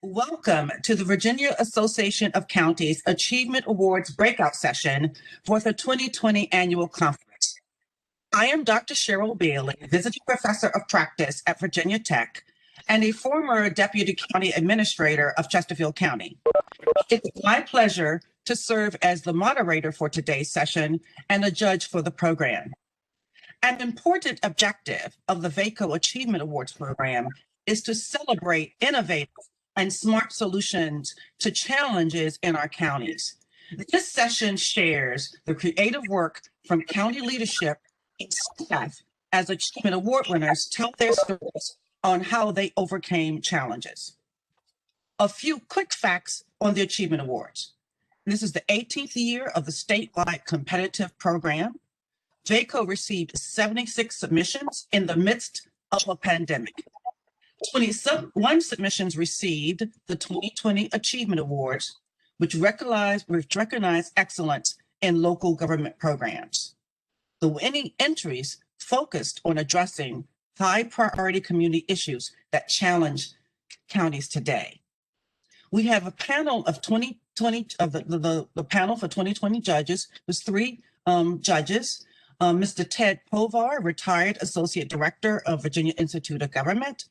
Welcome to the Virginia Association of Counties Achievement Awards Breakout session for the 2020 annual conference. I am Dr. Cheryl Bailey, Visiting Professor of Practice at Virginia Tech and a former Deputy County Administrator of Chesterfield County. It's my pleasure to serve as the moderator for today's session and a judge for the program. An important objective of the VACo Achievement Awards Program is to celebrate innovative and smart solutions to challenges in our counties. This session shares the creative work from county leadership and staff as Achievement Award winners tell their stories on how they overcame challenges. A few quick facts on the Achievement Awards. This is the 18th year of the statewide competitive program. VACo received 76 submissions in the midst of a pandemic. 21 submissions received the 2020 Achievement Awards, which recognize excellence in local government programs. The winning entries focused on addressing high priority community issues that challenge counties today. We have a panel of the panel for 2020 judges was three judges. Mr. Ted Povar, retired Associate Director of Virginia Institute of Government.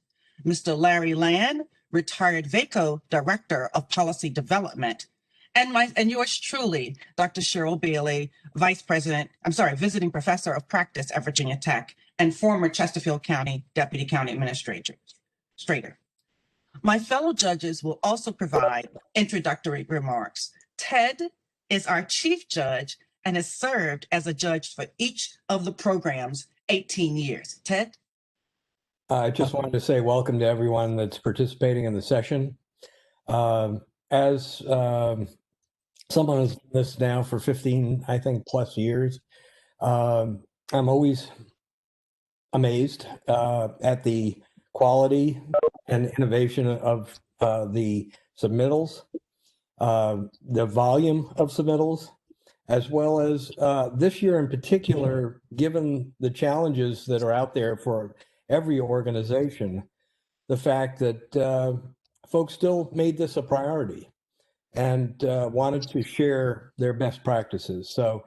Mr. Larry Land, retired VACo Director of Policy Development, and yours truly, Dr. Cheryl Bailey, Visiting Professor of Practice at Virginia Tech and former Chesterfield County Deputy County Administrator. My fellow judges will also provide introductory remarks. Ted is our chief judge and has served as a judge for each of the program's 18 years. Ted? I just wanted to say welcome to everyone that's participating in the session. As someone who's done this now for 15, I think, plus years, I'm always amazed at the quality and innovation of the submittals, the volume of submittals, as well as this year in particular, given the challenges that are out there for every organization, the fact that folks still made this a priority and wanted to share their best practices. So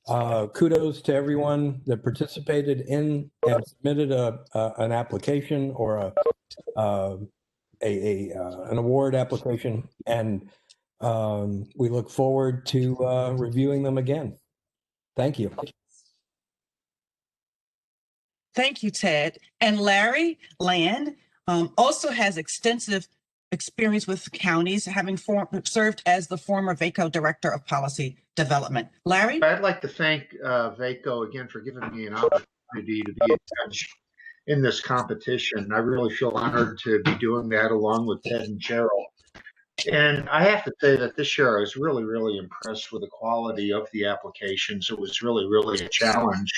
kudos to everyone that participated in and submitted an application or an award application, and we look forward to reviewing them again. Thank you. Thank you, Ted. And Larry Land also has extensive experience with counties, having served as the former VACo Director of Policy Development. Larry? I'd like to thank VACo again for giving me an opportunity to be a judge in this competition. I really feel honored to be doing that along with Ted and Cheryl. And I have to say that this year I was really, really impressed with the quality of the applications. It was really, really a challenge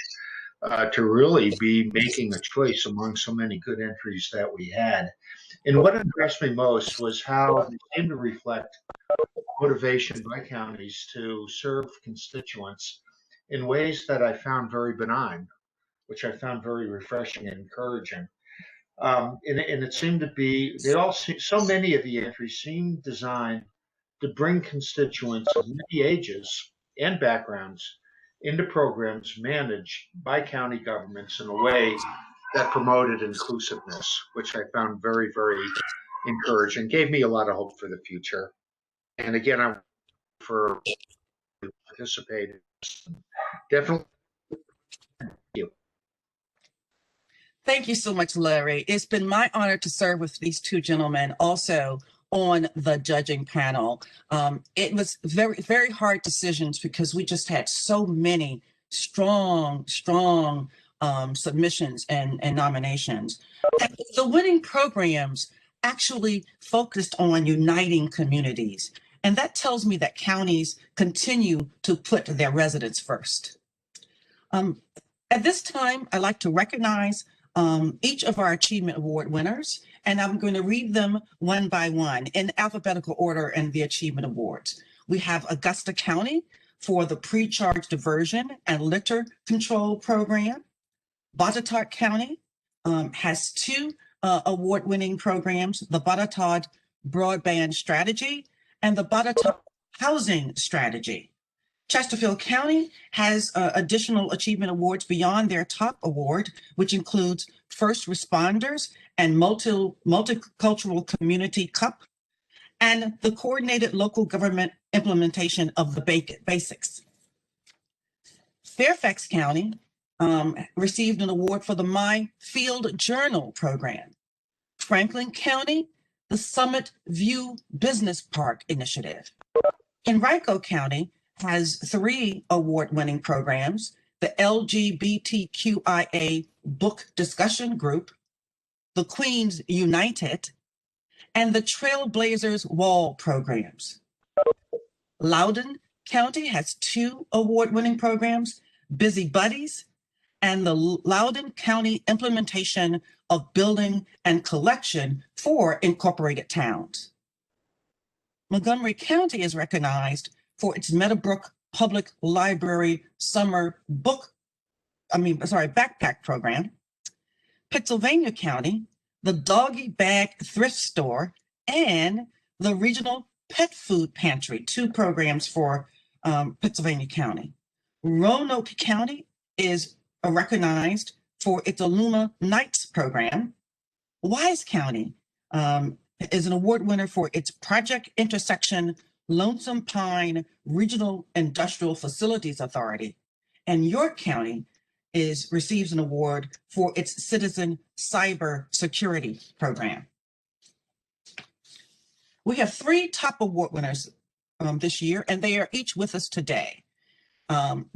to really be making a choice among so many good entries that we had. And what impressed me most was how they seemed to reflect motivation by counties to serve constituents in ways that I found very benign, which I found very refreshing and encouraging. And it seemed to be, so many of the entries seemed designed to bring constituents of many ages and backgrounds into programs managed by county governments in a way that promoted inclusiveness, which I found very, very encouraging, gave me a lot of hope for the future. And again, I'm for participating. Definitely. Thank you. Thank you so much, Larry. It's been my honor to serve with these two gentlemen also on the judging panel. It was very, very hard decisions because we just had so many strong submissions and nominations. And the winning programs actually focused on uniting communities. And that tells me that counties continue to put their residents first. At this time, I'd like to recognize each of our Achievement Award winners, and I'm going to read them one by one in alphabetical order in the Achievement Awards. We have Augusta County for the Pre-Charge Diversion and Litter Control Program. Botetourt County has two award-winning programs, the Botetourt broadband strategy, and the Botetourt housing strategy. Chesterfield County has additional achievement awards beyond their top award, which includes First Responders and Multicultural Community Cup, and the Coordinated Local Government Implementation of the Basics. Fairfax County received an award for the My Field Journal program. Franklin County, the Summit View Business Park Initiative. Henrico County has 3 award-winning programs: the LGBTQIA Book Discussion Group, the Queens United, and the Trailblazers Wall programs. Loudoun County has 2 award-winning programs: Busy Buddies and the Loudoun County Implementation of Building and Collection for Incorporated Towns. Montgomery County is recognized for its Meadowbrook Public Library backpack program. Pittsylvania County, the Doggy Bag Thrift Store, and the Regional Pet Food Pantry, 2 programs for Pittsylvania County. Roanoke County is recognized for its Aluma Nights program. Wise County is an award winner for its Project Intersection Lonesome Pine Regional Industrial Facilities Authority. And York County receives an award for its Citizen Cyber Security program. We have 3 top award winners this year, and they are each with us today.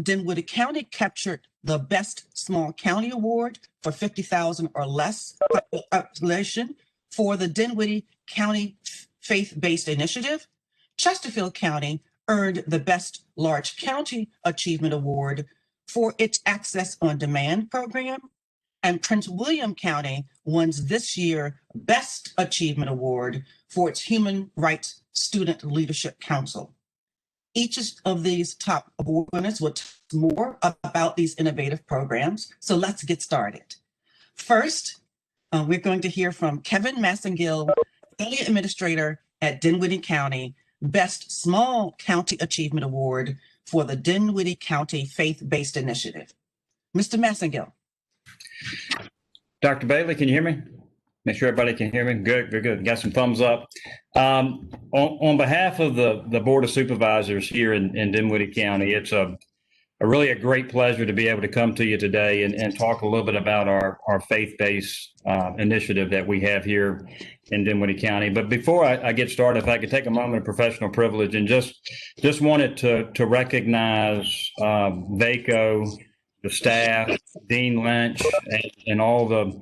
Dinwiddie County captured the Best Small County Award for 50,000 or less population for the Dinwiddie County Faith-Based Initiative. Chesterfield County earned the Best Large County Achievement Award for its Access on Demand program. And Prince William County won this year's Best Achievement Award for its Human Rights Student Leadership Council. Each of these top award winners will tell us more about these innovative programs. So let's get started. First, we're going to hear from Kevin Massengill, Affiliate Administrator at Dinwiddie County, Best Small County Achievement Award for the Dinwiddie County Faith-Based Initiative. Mr. Massengill. Dr. Bailey, can you hear me? Make sure everybody can hear me. Good, good, good. Got some thumbs up. On behalf of the Board of Supervisors here in Dinwiddie County, it's really a great pleasure to be able to come to you today and talk a little bit about our faith-based initiative that we have here in Dinwiddie County. But before I get started, if I could take a moment of professional privilege and just wanted to recognize VACo, the staff, Dean Lynch, and all the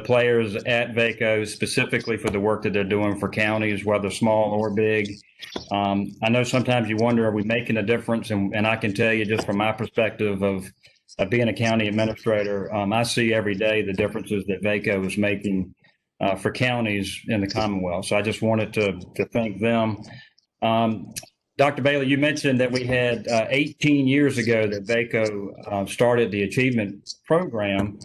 players at VACo specifically for the work that they're doing for counties, whether small or big. I know sometimes you wonder, are we making a difference? And I can tell you just from my perspective of being a county administrator, I see every day the differences that VACo is making for counties in the Commonwealth. So I just wanted to thank them. Dr. Bailey, you mentioned that we had 18 years ago that VACo started the Achievement Program.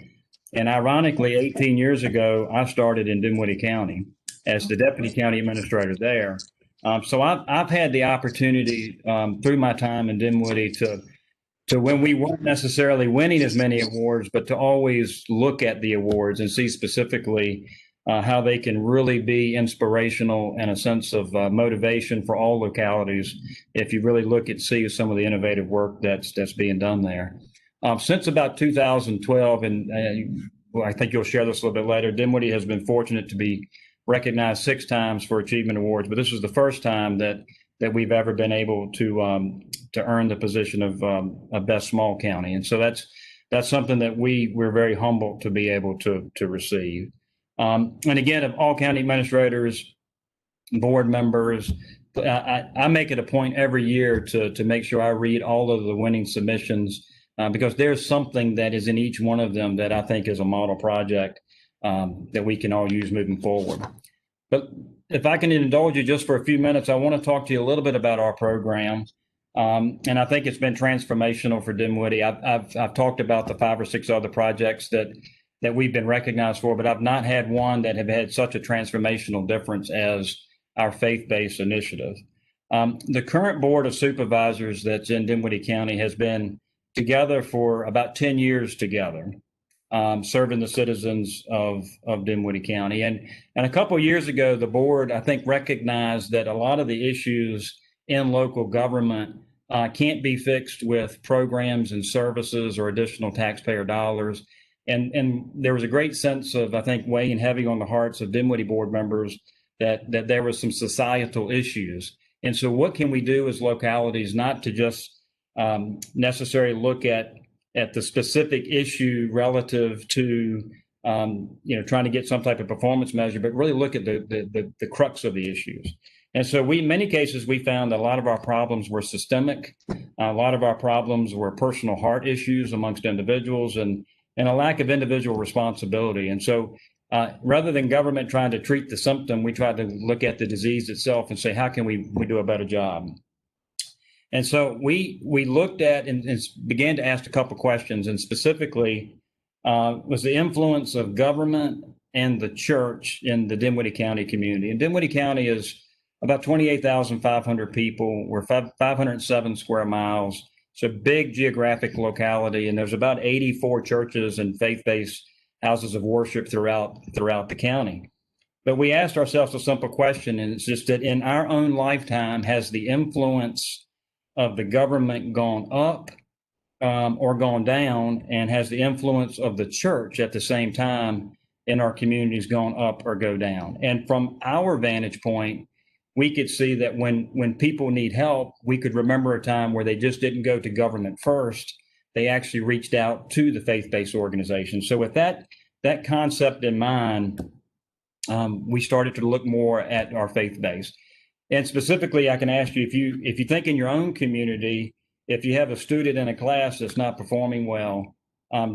And ironically, 18 years ago, I started in Dinwiddie County as the Deputy County Administrator there. So I've had the opportunity through my time in Dinwiddie to when we weren't necessarily winning as many awards, but to always look at the awards and see specifically how they can really be inspirational and a sense of motivation for all localities if you really look at see some of the innovative work that's being done there. Since about 2012, and I think you'll share this a little bit later, Dinwiddie has been fortunate to be recognized 6 times for Achievement Awards, but this is the first time that we've ever been able to earn the position of Best Small County. And so that's something that we're very humbled to be able to receive. And again, of all county administrators, board members, I make it a point every year to make sure I read all of the winning submissions because there's something that is in each one of them that I think is a model project that we can all use moving forward. But if I can indulge you just for a few minutes, I want to talk to you a little bit about our program. And I think it's been transformational for Dinwiddie. I've talked about the 5 or 6 other projects that we've been recognized for, but I've not had one that have had such a transformational difference as our faith-based initiative. The current board of supervisors that's in Dinwiddie County has been together for about 10 years together, serving the citizens of Dinwiddie County. And a couple of years ago, the board, I think, recognized that a lot of the issues in local government can't be fixed with programs and services or additional taxpayer dollars. And there was a great sense of, I think, weighing heavy on the hearts of Dinwiddie board members that there was some societal issues. And so what can we do as localities, not to just necessarily look at the specific issue relative to trying to get some type of performance measure, but really look at the crux of the issues. And so in many cases, we found that a lot of our problems were systemic. A lot of our problems were personal heart issues amongst individuals and a lack of individual responsibility. And so rather than government trying to treat the symptom, we tried to look at the disease itself and say, how can we do a better job? And so we looked at and began to ask a couple questions, and specifically was the influence of government and the church in the Dinwiddie County community. And Dinwiddie County is about 28,500 people. We're 507 square miles. It's a big geographic locality, and there's about 84 churches and faith-based houses of worship throughout the county. But we asked ourselves a simple question, and it's just that in our own lifetime, has the influence of the government gone up or gone down, and has the influence of the church at the same time in our communities gone up or go down? And from our vantage point, we could see that when people need help, we could remember a time where they just didn't go to government first. They actually reached out to the faith-based organization. So with that concept in mind, we started to look more at our faith-based. And specifically, I can ask you, if you think in your own community, if you have a student in a class that's not performing well,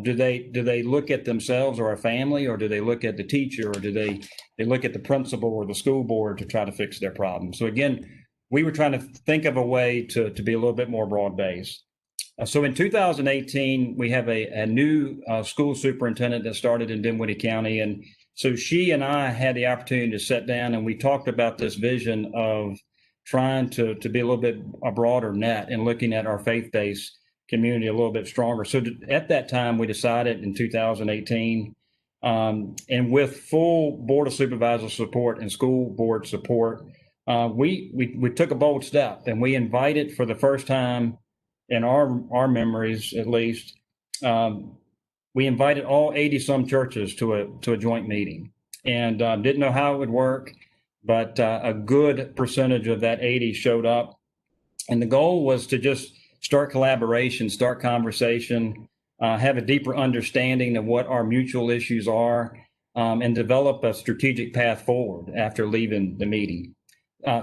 do they look at themselves or a family, or do they look at the teacher, or do they look at the principal or the school board to try to fix their problem? So again, we were trying to think of a way to be a little bit more broad-based. So in 2018, we have a new school superintendent that started in Dinwiddie County. And so she and I had the opportunity to sit down, and we talked about this vision of trying to be a little bit a broader net and looking at our faith-based community a little bit stronger. So at that time, we decided in 2018, and with full Board of Supervisors support and school board support, we took a bold step, and we invited, for the first time in our memories at least, we invited all 80-some churches to a joint meeting, and didn't know how it would work, but a good percentage of that 80 showed up. And the goal was to just start collaboration, start conversation, have a deeper understanding of what our mutual issues are, and develop a strategic path forward after leaving the meeting.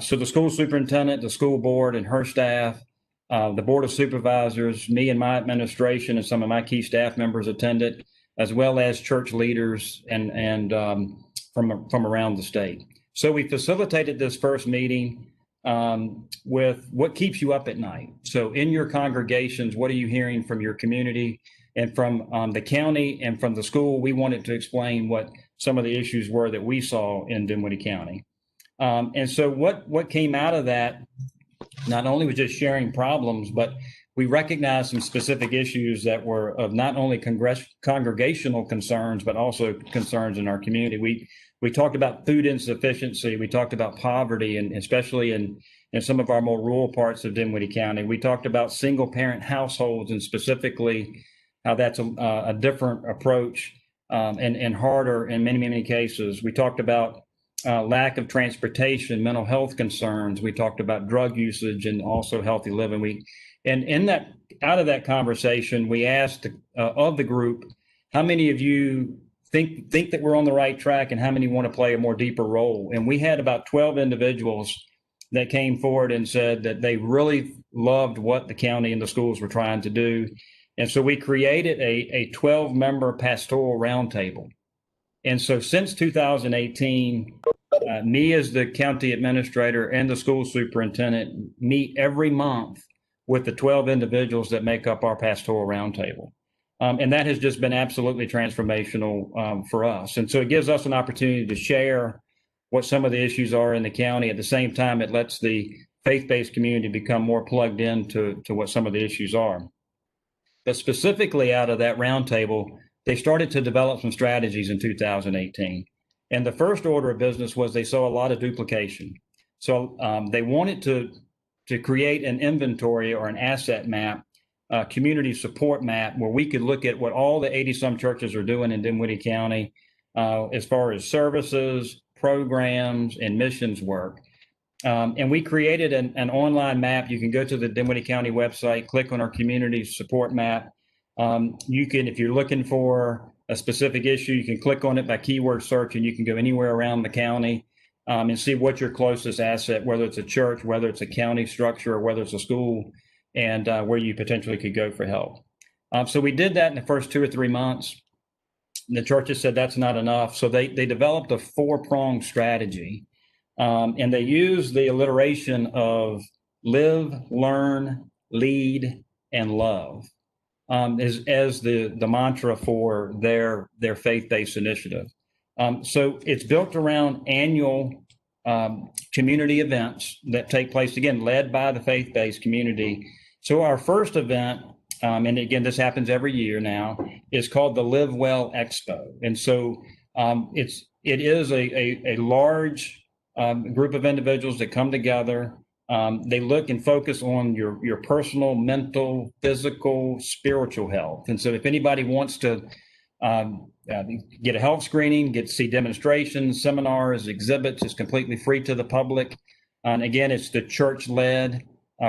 So the school superintendent, the school board and her staff, the Board of Supervisors, me and my administration, and some of my key staff members attended, as well as church leaders and from around the state. So we facilitated this first meeting with what keeps you up at night. So in your congregations, what are you hearing from your community and from the county and from the school? We wanted to explain what some of the issues were that we saw in Dinwiddie County. And so what came out of that not only was just sharing problems, but we recognized some specific issues that were of not only congregational concerns, but also concerns in our community. We talked about food insufficiency. We talked about poverty, and especially in some of our more rural parts of Dinwiddie County. We talked about single parent households, and specifically how that's a different approach and harder in many, many cases. We talked about lack of transportation, mental health concerns. We talked about drug usage and also healthy living. Out of that conversation, we asked of the group, how many of you think that we're on the right track, and how many want to play a more deeper role? And we had about 12 individuals that came forward and said that they really loved what the county and the schools were trying to do. And so we created a 12-member pastoral roundtable. And so since 2018, me as the county administrator and the school superintendent meet every month with the 12 individuals that make up our pastoral roundtable. And that has just been absolutely transformational for us. And so it gives us an opportunity to share what some of the issues are in the county. At the same time, it lets the faith-based community become more plugged into what some of the issues are. But specifically out of that roundtable, they started to develop some strategies in 2018. And the first order of business was they saw a lot of duplication. So they wanted to create an inventory or an asset map, a community support map, where we could look at what all the 80-some churches are doing in Dinwiddie County as far as services, programs, and missions work. And we created an online map. You can go to the Dinwiddie County website, click on our community support map. You can, if you're looking for a specific issue, you can click on it by keyword search, and you can go anywhere around the county and see what your closest asset, whether it's a church, whether it's a county structure, or whether it's a school, and where you potentially could go for help. So we did that in the first 2 or 3 months. The churches said that's not enough. So they developed a 4-pronged strategy. And they used the alliteration of live, learn, lead, and love as the mantra for their faith-based initiative. So it's built around annual community events that take place, again, led by the faith-based community. So our first event, and again, this happens every year now, is called the Live Well Expo. And so it is a large group of individuals that come together. They look and focus on your personal, mental, physical, spiritual health. And so if anybody wants to get a health screening, get to see demonstrations, seminars, exhibits, it's completely free to the public. And again, it's the church-led,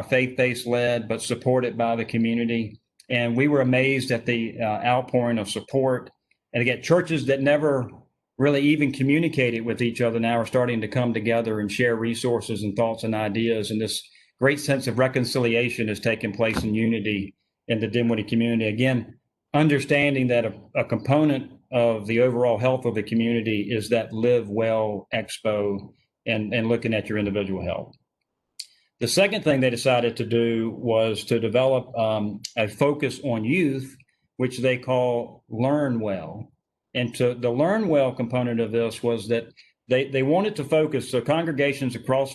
faith-based led, but supported by the community. And we were amazed at the outpouring of support. And again, churches that never really even communicated with each other now are starting to come together and share resources and thoughts and ideas. And this great sense of reconciliation is taking place in unity in the Dinwiddie community. Again, understanding that a component of the overall health of the community is that Live Well Expo and looking at your individual health. The second thing they decided to do was to develop a focus on youth, which they call Learn Well. And to the Learn Well component of this was that they wanted to focus, so congregations across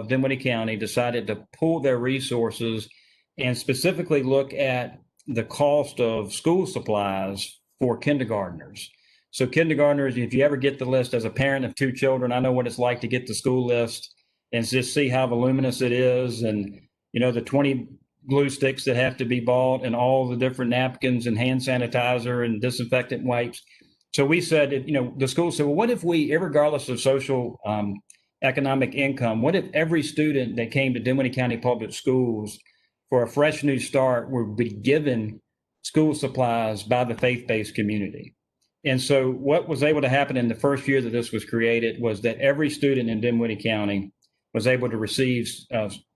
Dinwiddie County decided to pool their resources and specifically look at the cost of school supplies for kindergartners. So kindergartners, if you ever get the list as a parent of 2 children, I know what it's like to get the school list and just see how voluminous it is, and the 20 glue sticks that have to be bought, and all the different napkins and hand sanitizer and disinfectant wipes. So we said, the school said, well, what if we, regardless of social economic income, what if every student that came to Dinwiddie County Public Schools for a fresh new start would be given school supplies by the faith-based community? And so what was able to happen in the first year that this was created was that every student in Dinwiddie County was able to receive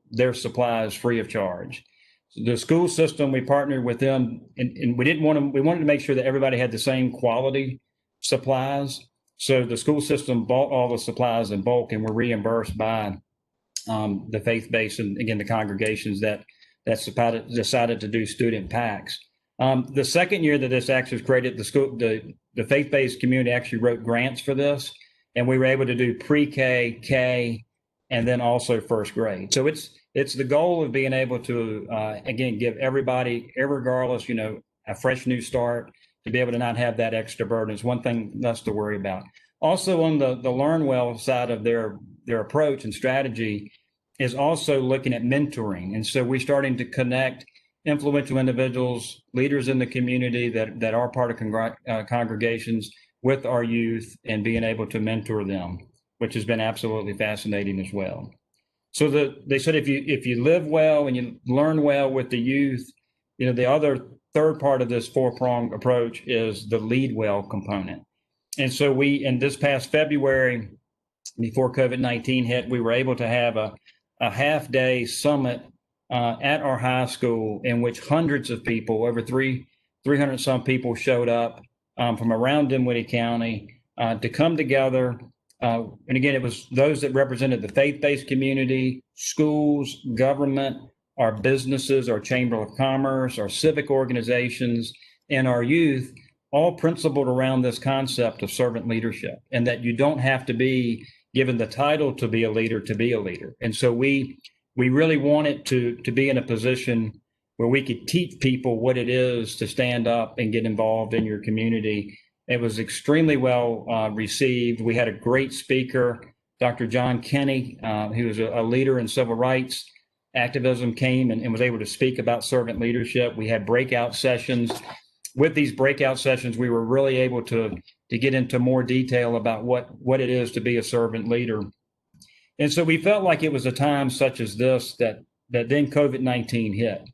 their supplies free of charge. The school system, we partnered with them, and we wanted to make sure that everybody had the same quality supplies. So the school system bought all the supplies in bulk and were reimbursed by the faith-based, and again, the congregations that decided to do student packs. The second year that this actually was created, the faith-based community actually wrote grants for this, and we were able to do pre-K, K, and then also first grade. So it's the goal of being able to, again, give everybody, regardless, a fresh new start, to be able to not have that extra burden. It's one thing less to worry about. Also on the Learn Well side of their approach and strategy is also looking at mentoring. And so we're starting to connect influential individuals, leaders in the community that are part of congregations with our youth and being able to mentor them, which has been absolutely fascinating as well. So they said if you live well and you learn well with the youth, the other third part of this 4-pronged approach is the lead well component. And so in this past February, before COVID-19 hit, we were able to have a half-day summit at our high school in which hundreds of people, over 300 some people, showed up from around Dinwiddie County to come together. And again, it was those that represented the faith-based community, schools, government, our businesses, our Chamber of Commerce, our civic organizations, and our youth, all principled around this concept of servant leadership, and that you don't have to be given the title to be a leader. And so we really wanted to be in a position where we could teach people what it is to stand up and get involved in your community. It was extremely well received. We had a great speaker, Dr. John Kenny, who was a leader in civil rights activism, came and was able to speak about servant leadership. We had breakout sessions. With these breakout sessions, we were really able to get into more detail about what it is to be a servant leader. And so we felt like it was a time such as this that then COVID-19 hit.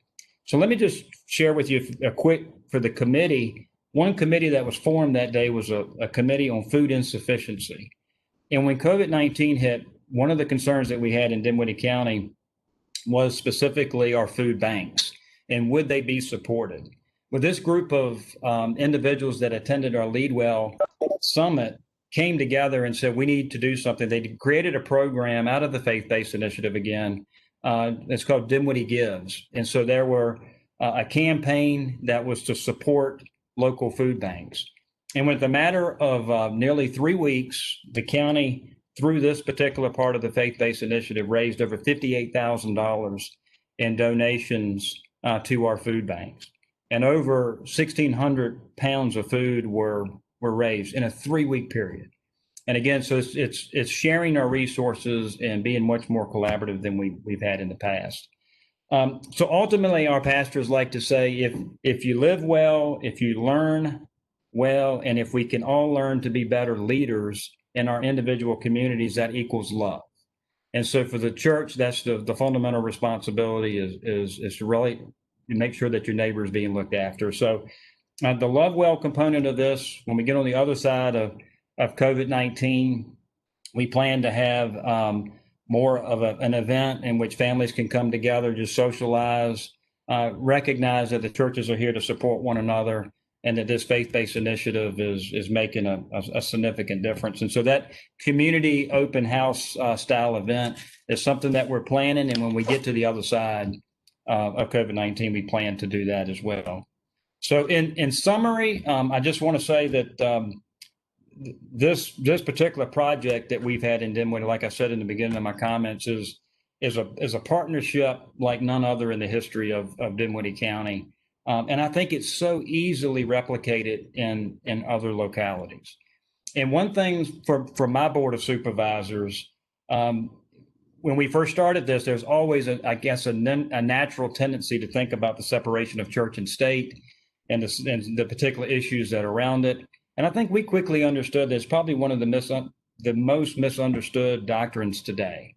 So let me just share with you a quick, for the committee, one committee that was formed that day was a committee on food insufficiency. And when COVID-19 hit, one of the concerns that we had in Dinwiddie County was specifically our food banks and would they be supported. Well, this group of individuals that attended our Lead Well Summit came together and said, we need to do something. They created a program out of the faith-based initiative again. It's called Dinwiddie Gives. And so there were a campaign that was to support local food banks. And with a matter of nearly 3 weeks, the county, through this particular part of the faith-based initiative, raised over $58,000 in donations to our food banks. And over 1,600 pounds of food were raised in a 3-week period. And again, so it's sharing our resources and being much more collaborative than we've had in the past. So ultimately, our pastors like to say, if you live well, if you learn well, and if we can all learn to be better leaders in our individual communities, that equals love. And so for the church, that's the fundamental responsibility is to really make sure that your neighbor is being looked after. So the love well component of this, when we get on the other side of COVID-19, we plan to have more of an event in which families can come together, just socialize, recognize that the churches are here to support one another, and that this faith-based initiative is making a significant difference. And so that community open house style event is something that we're planning. And when we get to the other side of COVID-19, we plan to do that as well. So in summary, I just want to say that this particular project that we've had in Dinwiddie, like I said in the beginning of my comments, is a partnership like none other in the history of Dinwiddie County. And I think it's so easily replicated in other localities. And one thing for my board of supervisors, when we first started this, there's always, a natural tendency to think about the separation of church and state and the particular issues that are around it. And I think we quickly understood that it's probably one of the most misunderstood doctrines today.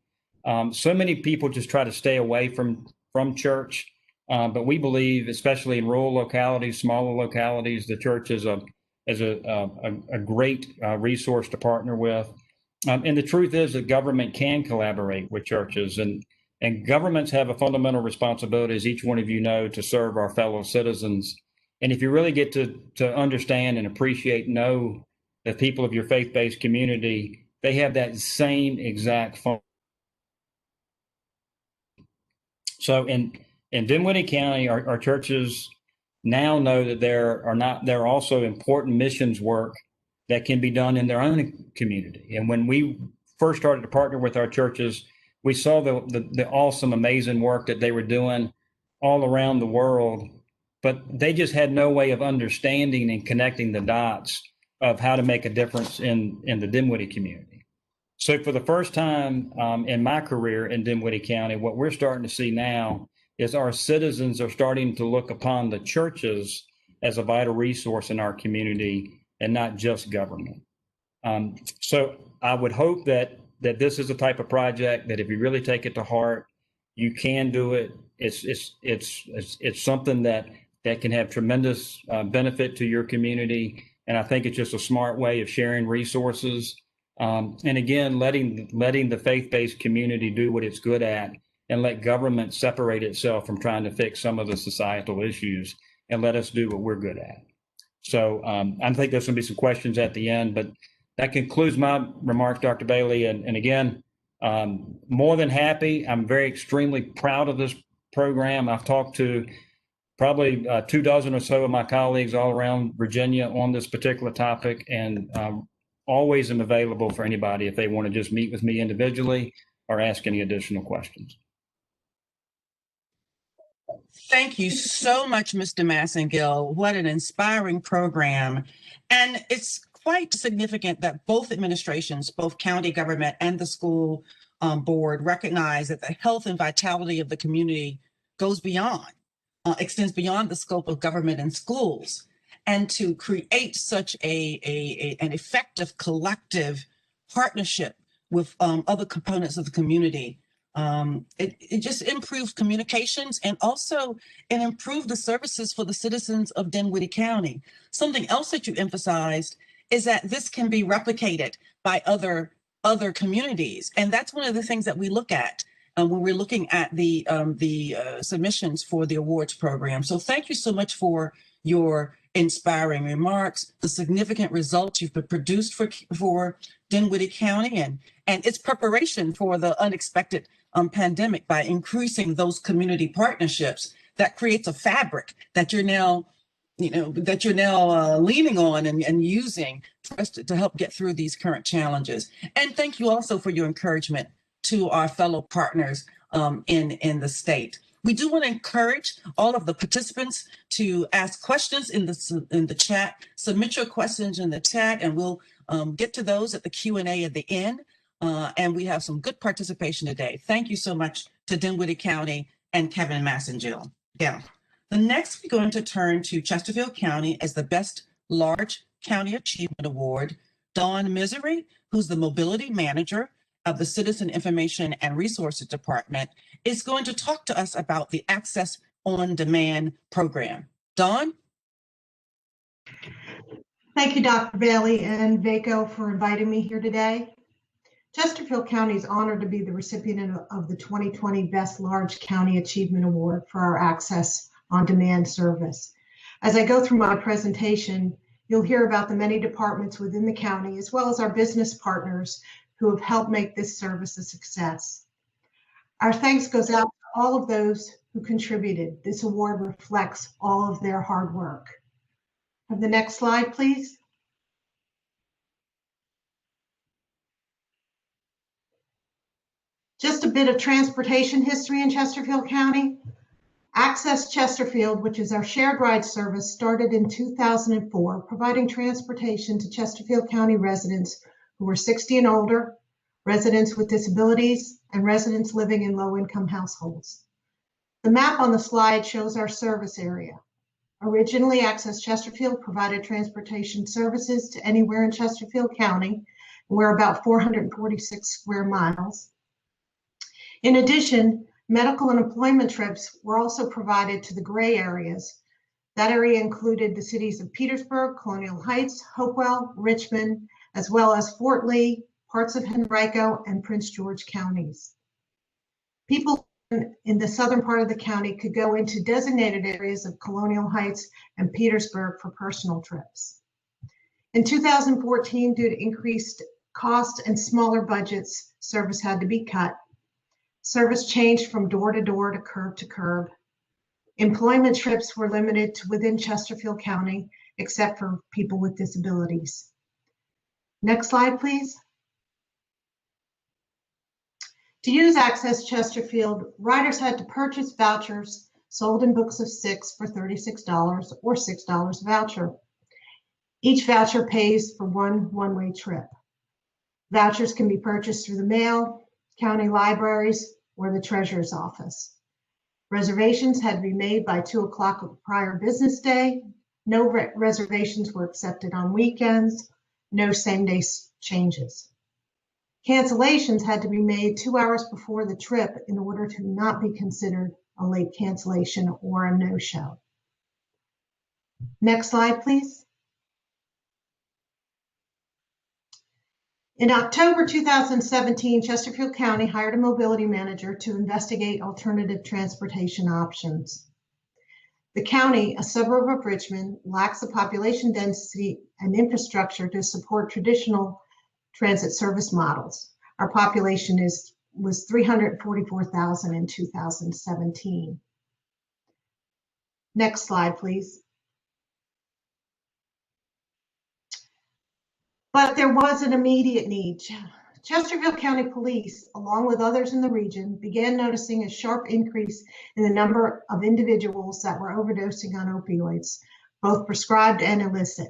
So many people just try to stay away from church. But we believe, especially in rural localities, smaller localities, the church is a great resource to partner with. And the truth is that government can collaborate with churches, and governments have a fundamental responsibility, as each one of you know, to serve our fellow citizens. And if you really get to understand and appreciate, know the people of your faith-based community, they have that same exact function. So in Dinwiddie County, our churches now know that there are also important missions work that can be done in their own community. And when we first started to partner with our churches, we saw the awesome, amazing work that they were doing all around the world, but they just had no way of understanding and connecting the dots of how to make a difference in the Dinwiddie community. So for the first time in my career in Dinwiddie County, what we're starting to see now is our citizens are starting to look upon the churches as a vital resource in our community and not just government. So I would hope that this is a type of project that if you really take it to heart, you can do it. It's something that can have tremendous benefit to your community. And I think it's just a smart way of sharing resources. And again, letting the faith-based community do what it's good at, and let government separate itself from trying to fix some of the societal issues and let us do what we're good at. So I think there's going to be some questions at the end, but that concludes my remarks, Dr. Bailey. And again, more than happy. I'm extremely proud of this program. I've talked to probably 24 or so of my colleagues all around Virginia on this particular topic, and always am available for anybody if they want to just meet with me individually or ask any additional questions. Thank you so much, Mr. Massengill. What an inspiring program. And it's quite significant that both administrations, both county government and the school board, recognize that the health and vitality of the community goes beyond, extends beyond the scope of government and schools. And to create such an effective collective partnership with other components of the community, it just improves communications, and also it improved the services for the citizens of Dinwiddie County. Something else that you emphasized is that this can be replicated by other communities, and that's one of the things that we look at when we're looking at the submissions for the awards program. So thank you so much for your inspiring remarks, the significant results you've produced for Dinwiddie County, and its preparation for the unexpected pandemic by increasing those community partnerships that creates a fabric that you're now leaning on and using for us to help get through these current challenges. And thank you also for your encouragement to our fellow partners in the state. We do want to encourage all of the participants to ask questions in the chat. Submit your questions in the chat, and we'll get to those at the Q&A at the end. And we have some good participation today. Thank you so much to Dinwiddie County and Kevin Massengill. Yeah. The next, we're going to turn to Chesterfield County as the Best Large County Achievement Award. Dawn Missouri, who's the Mobility Manager of the Citizen Information and Resources Department, is going to talk to us about the Access on Demand program. Dawn? Thank you, Dr. Bailey and VACo, for inviting me here today. Chesterfield County is honored to be the recipient of the 2020 Best Large County Achievement Award for our Access on Demand service. As I go through my presentation, you'll hear about the many departments within the county, as well as our business partners who have helped make this service a success. Our thanks goes out to all of those who contributed. This award reflects all of their hard work. Have the next slide, please. Just a bit of transportation history in Chesterfield County. Access Chesterfield, which is our shared ride service, started in 2004, providing transportation to Chesterfield County residents who were 60 and older, residents with disabilities, and residents living in low-income households. The map on the slide shows our service area. Originally, Access Chesterfield provided transportation services to anywhere in Chesterfield County, and we're about 446 square miles. In addition, medical and employment trips were also provided to the gray areas. That area included the cities of Petersburg, Colonial Heights, Hopewell, Richmond, as well as Fort Lee, parts of Henrico, and Prince George counties. People in the southern part of the county could go into designated areas of Colonial Heights and Petersburg for personal trips. In 2014, due to increased cost and smaller budgets, service had to be cut. Service changed from door to door to curb. Employment trips were limited to within Chesterfield County, except for people with disabilities. Next slide, please. To use Access Chesterfield, riders had to purchase vouchers sold in books of 6 for $36 or $6 voucher. Each voucher pays for one-way trip. Vouchers can be purchased through the mail, county libraries, or the treasurer's office. Reservations had to be made by 2 o'clock of the prior business day. No reservations were accepted on weekends. No same-day changes. Cancellations had to be made 2 hours before the trip in order to not be considered a late cancellation or a no-show. Next slide, please. In October 2017, Chesterfield County hired a mobility manager to investigate alternative transportation options. The county, a suburb of Richmond, lacks the population density and infrastructure to support traditional transit service models. Our population was 344,000 in 2017. Next slide, please. But there was an immediate need. Chesterfield County Police, along with others in the region, began noticing a sharp increase in the number of individuals that were overdosing on opioids, both prescribed and illicit.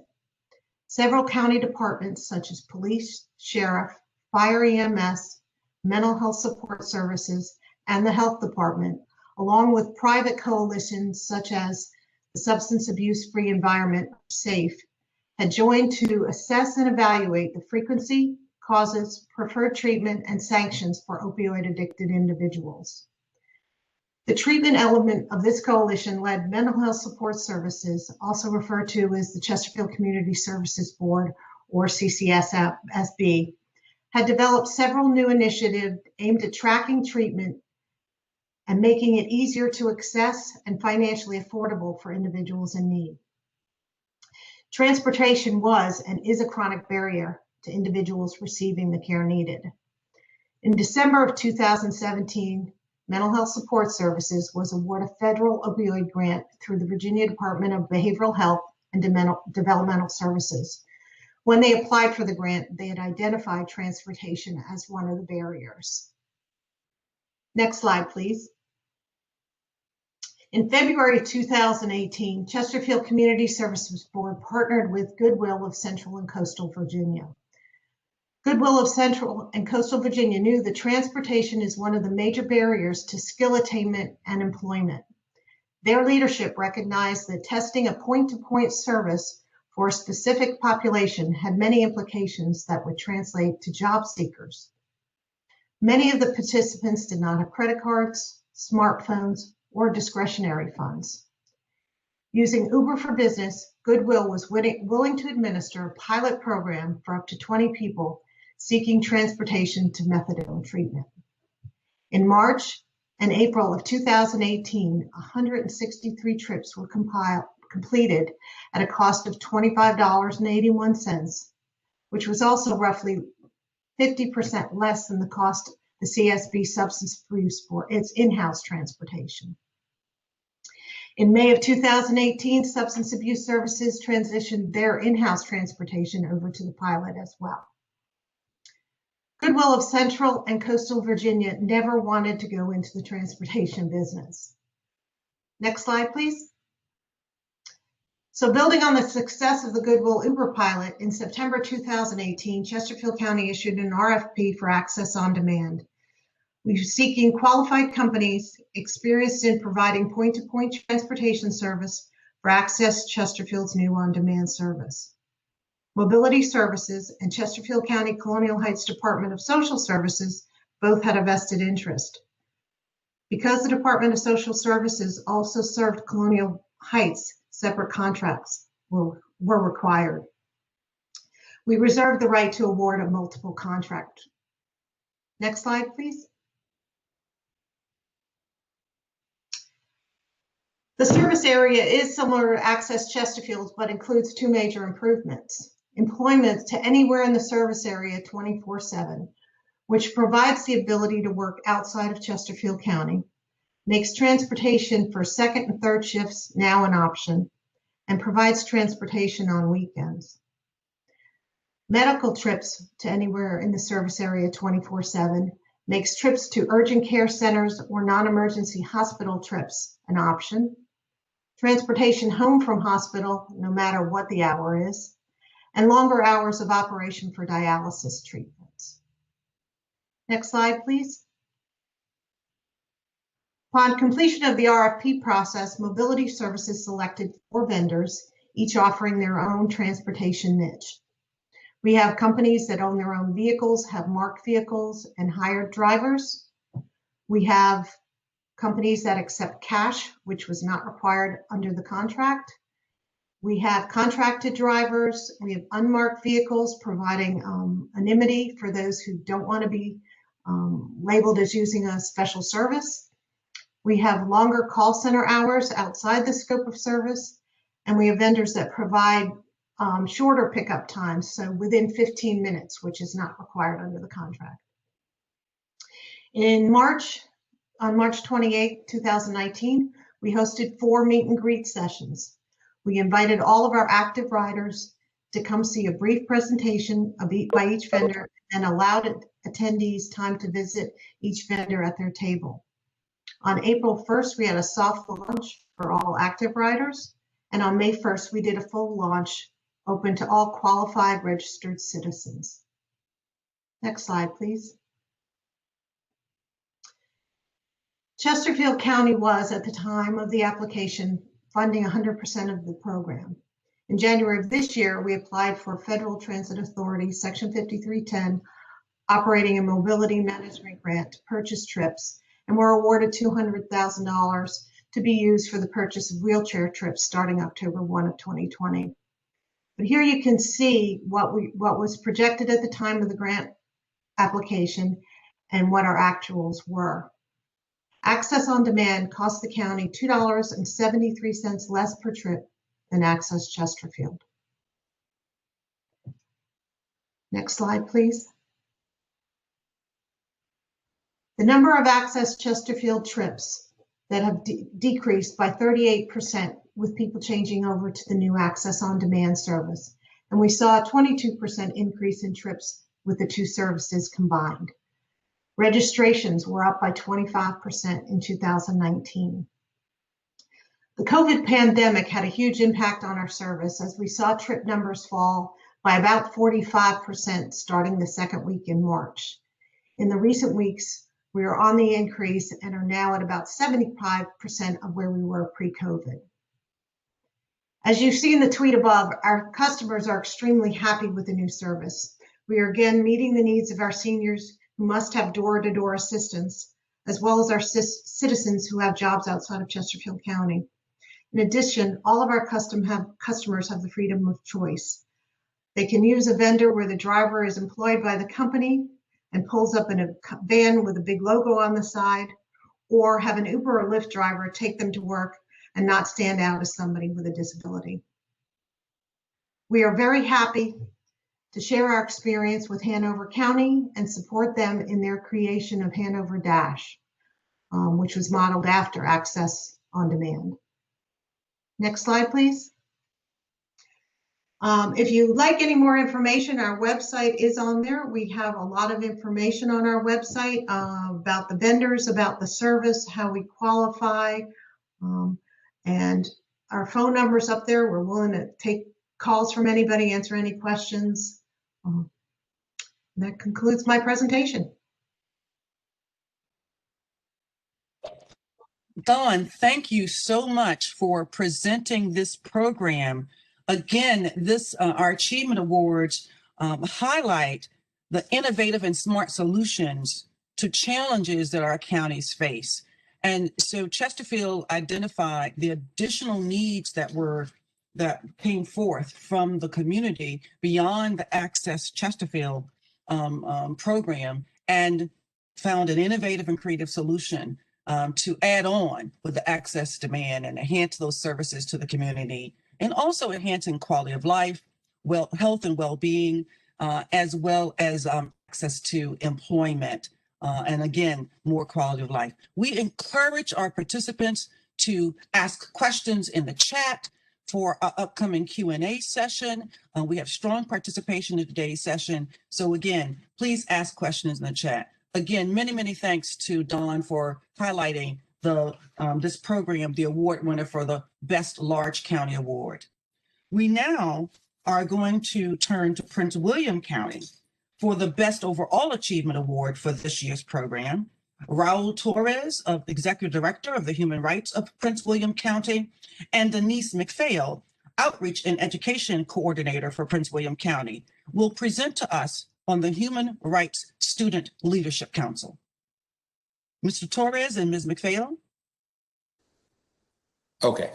Several county departments, such as police, sheriff, fire EMS, mental health support services, and the health department, along with private coalitions such as the Substance Abuse Free Environment, SAFE, had joined to assess and evaluate the frequency, causes, preferred treatment, and sanctions for opioid-addicted individuals. The treatment element of this coalition led Mental Health Support Services, also referred to as the Chesterfield Community Services Board, or CCSB, had developed several new initiatives aimed at tracking treatment and making it easier to access and financially affordable for individuals in need. Transportation was and is a chronic barrier to individuals receiving the care needed. In December of 2017, Mental Health Support Services was awarded a federal opioid grant through the Virginia Department of Behavioral Health and Developmental Services. When they applied for the grant, they had identified transportation as one of the barriers. Next slide, please. In February 2018, Chesterfield Community Services Board partnered with Goodwill of Central and Coastal Virginia. Goodwill of Central and Coastal Virginia knew that transportation is one of the major barriers to skill attainment and employment. Their leadership recognized that testing a point-to-point service for a specific population had many implications that would translate to job seekers. Many of the participants did not have credit cards, smartphones, or discretionary funds. Using Uber for Business, Goodwill was willing to administer a pilot program for up to 20 people seeking transportation to methadone treatment. In March and April of 2018, 163 trips were completed at a cost of $25.81, which was also roughly 50% less than the cost the CSB Substance Abuse for its in-house transportation. In May of 2018, Substance Abuse Services transitioned their in-house transportation over to the pilot as well. Goodwill of Central and Coastal Virginia never wanted to go into the transportation business. Next slide, please. So building on the success of the Goodwill Uber pilot, in September 2018, Chesterfield County issued an RFP for Access on Demand. We are seeking qualified companies experienced in providing point-to-point transportation service for Access Chesterfield's new on-demand service. Mobility Services and Chesterfield County Colonial Heights Department of Social Services both had a vested interest. Because the Department of Social Services also served Colonial Heights, separate contracts were required. We reserved the right to award a multiple contract. Next slide, please. The service area is similar to Access Chesterfield, but includes two major improvements. Employment to anywhere in the service area 24/7, which provides the ability to work outside of Chesterfield County, makes transportation for second and third shifts now an option, and provides transportation on weekends. Medical trips to anywhere in the service area 24/7 makes trips to urgent care centers or non-emergency hospital trips an option. Transportation home from hospital, no matter what the hour is, and longer hours of operation for dialysis treatments. Next slide, please. Upon completion of the RFP process, Mobility Services selected 4 vendors, each offering their own transportation niche. We have companies that own their own vehicles, have marked vehicles, and hired drivers. We have companies that accept cash, which was not required under the contract. We have contracted drivers. We have unmarked vehicles, providing anonymity for those who don't want to be labeled as using a special service. We have longer call center hours outside the scope of service, and we have vendors that provide shorter pickup times, so within 15 minutes, which is not required under the contract. On March 28, 2019, we hosted 4 meet and greet sessions. We invited all of our active riders to come see a brief presentation by each vendor and allowed attendees time to visit each vendor at their table. On April 1st, we had a soft launch for all active riders. And on May 1st, we did a full launch open to all qualified registered citizens. Next slide, please. Chesterfield County was, at the time of the application, funding 100% of the program. In January of this year, we applied for Federal Transit Authority Section 5310 Operating and Mobility Management Grant to purchase trips, and were awarded $200,000 to be used for the purchase of wheelchair trips starting October 1 of 2020. But here you can see what was projected at the time of the grant application and what our actuals were. Access on Demand cost the county $2.73 less per trip than Access Chesterfield. Next slide, please. The number of Access Chesterfield trips that have decreased by 38% with people changing over to the new Access on Demand service. And we saw a 22% increase in trips with the two services combined. Registrations were up by 25% in 2019. The COVID pandemic had a huge impact on our service as we saw trip numbers fall by about 45% starting the second week in March. In the recent weeks, we are on the increase and are now at about 75% of where we were pre-COVID. As you see in the tweet above, our customers are extremely happy with the new service. We are again meeting the needs of our seniors who must have door-to-door assistance, as well as our citizens who have jobs outside of Chesterfield County. In addition, all of our customers have the freedom of choice. They can use a vendor where the driver is employed by the company and pulls up in a van with a big logo on the side, or have an Uber or Lyft driver take them to work and not stand out as somebody with a disability. We are very happy to share our experience with Hanover County and support them in their creation of Hanover Dash, which was modeled after Access on Demand. Next slide, please. If you'd like any more information, our website is on there. We have a lot of information on our website about the vendors, about the service, how we qualify, and our phone number's up there. We're willing to take calls from anybody, answer any questions. That concludes my presentation. Dawn, thank you so much for presenting this program. Again, our Achievement Awards highlight the innovative and smart solutions to challenges that our counties face. And so Chesterfield identified the additional needs that came forth from the community beyond the Access Chesterfield program, and found an innovative and creative solution to add on with the Access Demand and enhance those services to the community, and also enhancing quality of life, health and well-being, as well as access to employment, and again, more quality of life. We encourage our participants to ask questions in the chat for our upcoming Q&A session. We have strong participation in today's session. So again, please ask questions in the chat. Again, many, many thanks to Dawn for highlighting this program, the award winner for the Best Large County Award. We now are going to turn to Prince William County for the Best Overall Achievement Award for this year's program. Raul Torres, Executive Director of the Human Rights of Prince William County, and Denise McPhail, Outreach and Education Coordinator for Prince William County, will present to us on the Human Rights Student Leadership Council. Mr. Torres and Ms. McPhail. Okay.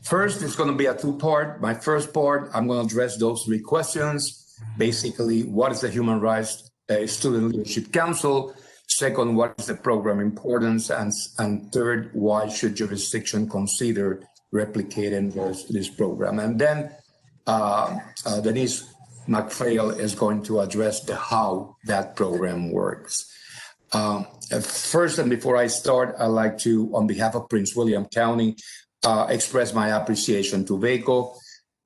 First, it's going to be a two-part. My first part, I'm going to address those three questions. Basically, what is the Human Rights Student Leadership Council? Second, what is the program importance? And third, why should jurisdiction consider replicating this program? And then Denise McPhail is going to address the how that program works. First, and before I start, I'd like to, on behalf of Prince William County, express my appreciation to VACo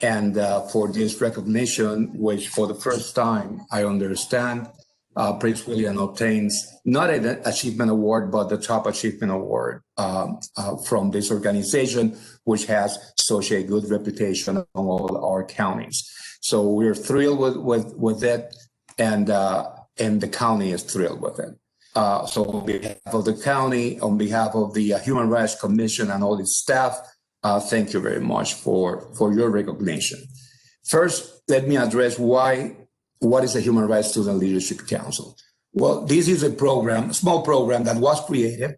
and for this recognition, which for the first time, I understand, Prince William obtains not an achievement award, but the top achievement award from this organization, which has such a good reputation among all our counties. So we're thrilled with it, and the county is thrilled with it. So on behalf of the county, on behalf of the Human Rights Commission and all its staff, thank you very much for your recognition. First, let me address what is the Human Rights Student Leadership Council? Well, this is a program, a small program that was created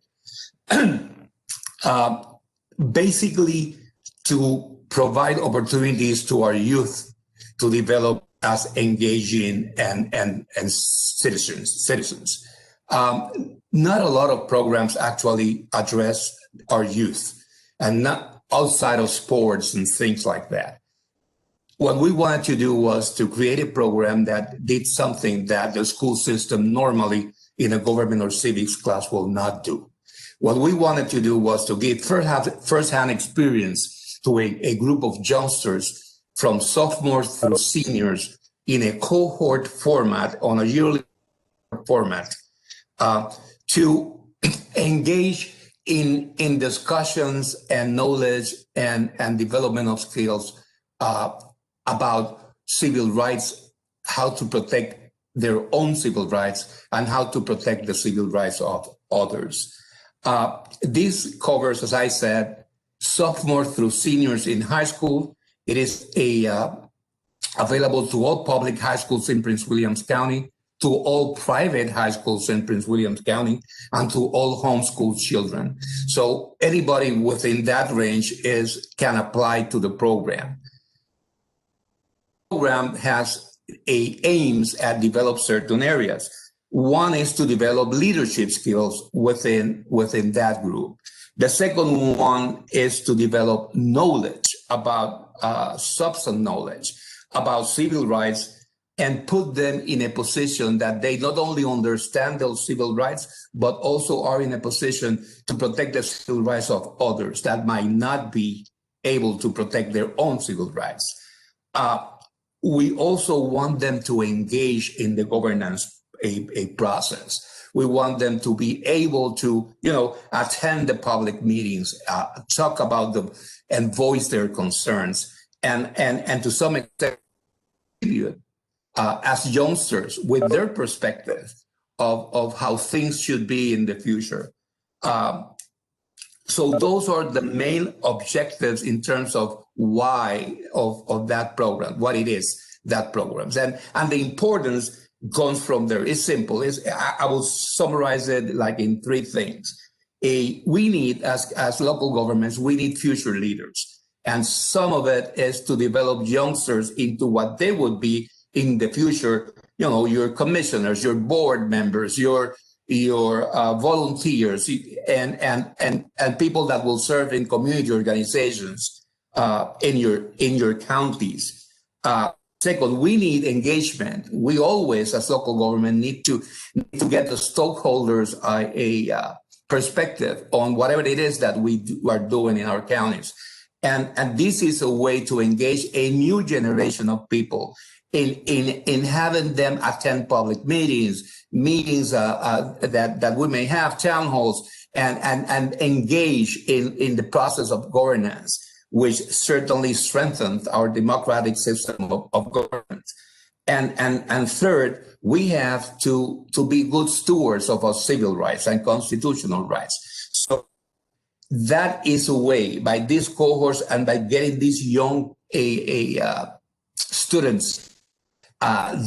basically to provide opportunities to our youth to develop as engaging and citizens. Not a lot of programs actually address our youth, and not outside of sports and things like that. What we wanted to do was to create a program that did something that the school system normally in a government or civics class will not do. What we wanted to do was to give first-hand experience to a group of youngsters from sophomores through seniors in a cohort format, on a yearly format, to engage in discussions and knowledge and development of skills about civil rights, how to protect their own civil rights, and how to protect the civil rights of others. This covers, as I said, sophomores through seniors in high school. It is available to all public high schools in Prince William County, to all private high schools in Prince William County, and to all homeschool children. So anybody within that range can apply to the program. The program has aims at develop certain areas. One is to develop leadership skills within that group. The second one is to develop knowledge about substance knowledge about civil rights, and put them in a position that they not only understand those civil rights, but also are in a position to protect the civil rights of others that might not be able to protect their own civil rights. We also want them to engage in the governance a process. We want them to be able to, attend the public meetings, talk about them, and voice their concerns, and to some extent, as youngsters with their perspective of how things should be in the future. So those are the main objectives in terms of why of that program, what it is, that programs. And the importance comes from there. It's simple. I will summarize it like in three things. We need, as local governments, we need future leaders. And some of it is to develop youngsters into what they would be in the future, your commissioners, your board members, your volunteers, and people that will serve in community organizations in your counties. Second, we need engagement. We always, as local government, need to get the stakeholders a perspective on whatever it is that we are doing in our counties. And this is a way to engage a new generation of people in having them attend public meetings that we may have, town halls, and engage in the process of governance, which certainly strengthens our democratic system of government. And third, we have to be good stewards of our civil rights and constitutional rights. So that is a way, by these cohorts and by getting these young students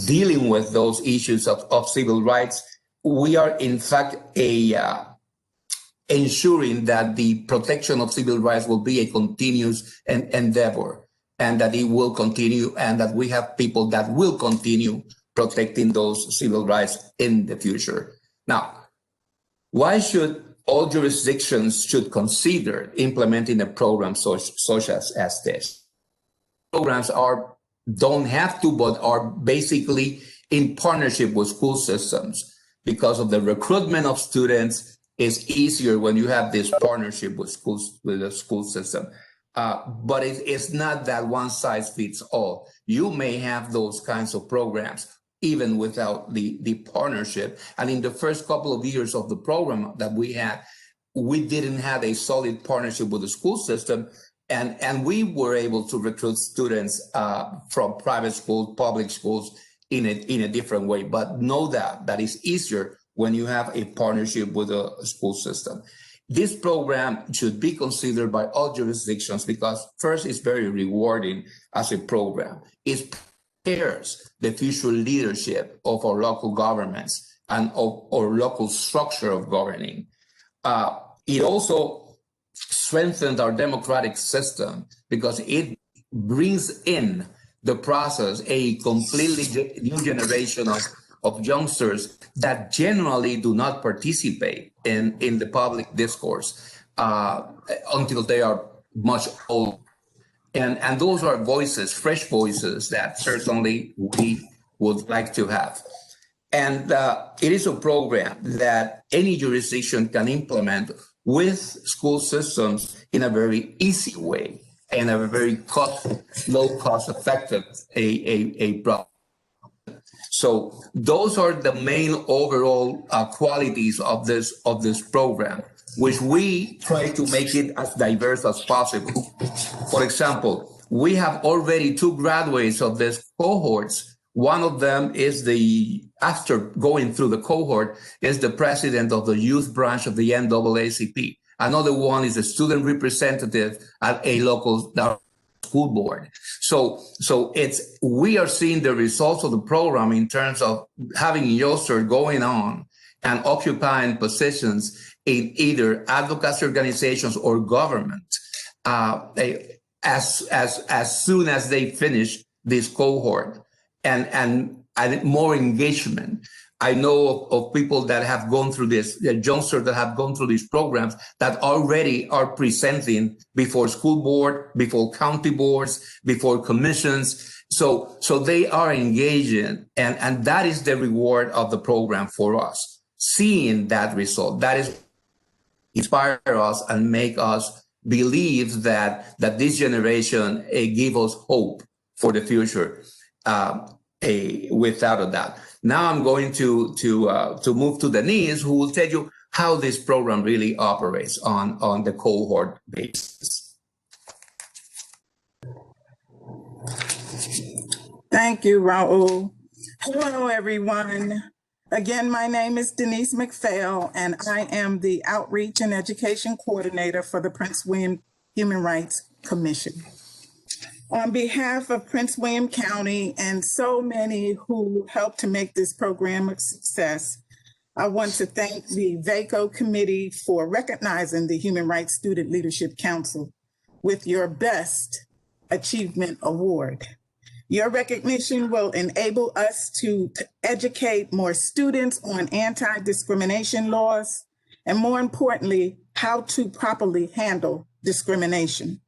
dealing with those issues of civil rights, we are in fact ensuring that the protection of civil rights will be a continuous endeavor, and that it will continue, and that we have people that will continue protecting those civil rights in the future. Now, why should all jurisdictions should consider implementing a program such as this? Programs don't have to, but are basically in partnership with school systems, because of the recruitment of students is easier when you have this partnership with schools, with the school system. but it's not that one size fits all. You may have those kinds of programs even without the partnership. And in the first couple of years of the program that we had, we didn't have a solid partnership with the school system. And we were able to recruit students from private schools, public schools in a different way. But know that is easier when you have a partnership with a school system. This program should be considered by all jurisdictions because first, it's very rewarding as a program. It prepares the future leadership of our local governments and of our local structure of governing. It also strengthens our democratic system because it brings in the process a completely new generation of youngsters that generally do not participate in the public discourse until they are much older. And those are voices, fresh voices that certainly we would like to have. And it is a program that any jurisdiction can implement with school systems in a very easy way and a very low cost effective a problem. So those are the main overall qualities of this program, which we try to make it as diverse as possible. For example, we have already 2 graduates of this cohorts. One of them is after going through the cohort, is the president of the youth branch of the NAACP. Another one is a student representative at a local school board. So we are seeing the results of the program in terms of having youngsters going on and occupying positions in either advocacy organizations or government as soon as they finish this cohort and more engagement. I know of people that have gone through this, youngsters that have gone through these programs that already are presenting before school board, before county boards, before commissions. So they are engaging, and that is the reward of the program for us. Seeing that result, that is inspire us and make us believe that this generation give us hope for the future, without a doubt. Now I'm going to move to Denise, who will tell you how this program really operates on the cohort basis. Thank you, Raul. Hello, everyone. Again, my name is Denise McPhail, and I am the Outreach and Education Coordinator for the Prince William Human Rights Commission. On behalf of Prince William County and so many who helped to make this program a success, I want to thank the VACo Committee for recognizing the Human Rights Student Leadership Council with your Best Achievement Award. Your recognition will enable us to educate more students on anti-discrimination laws, and more importantly, how to properly handle discrimination.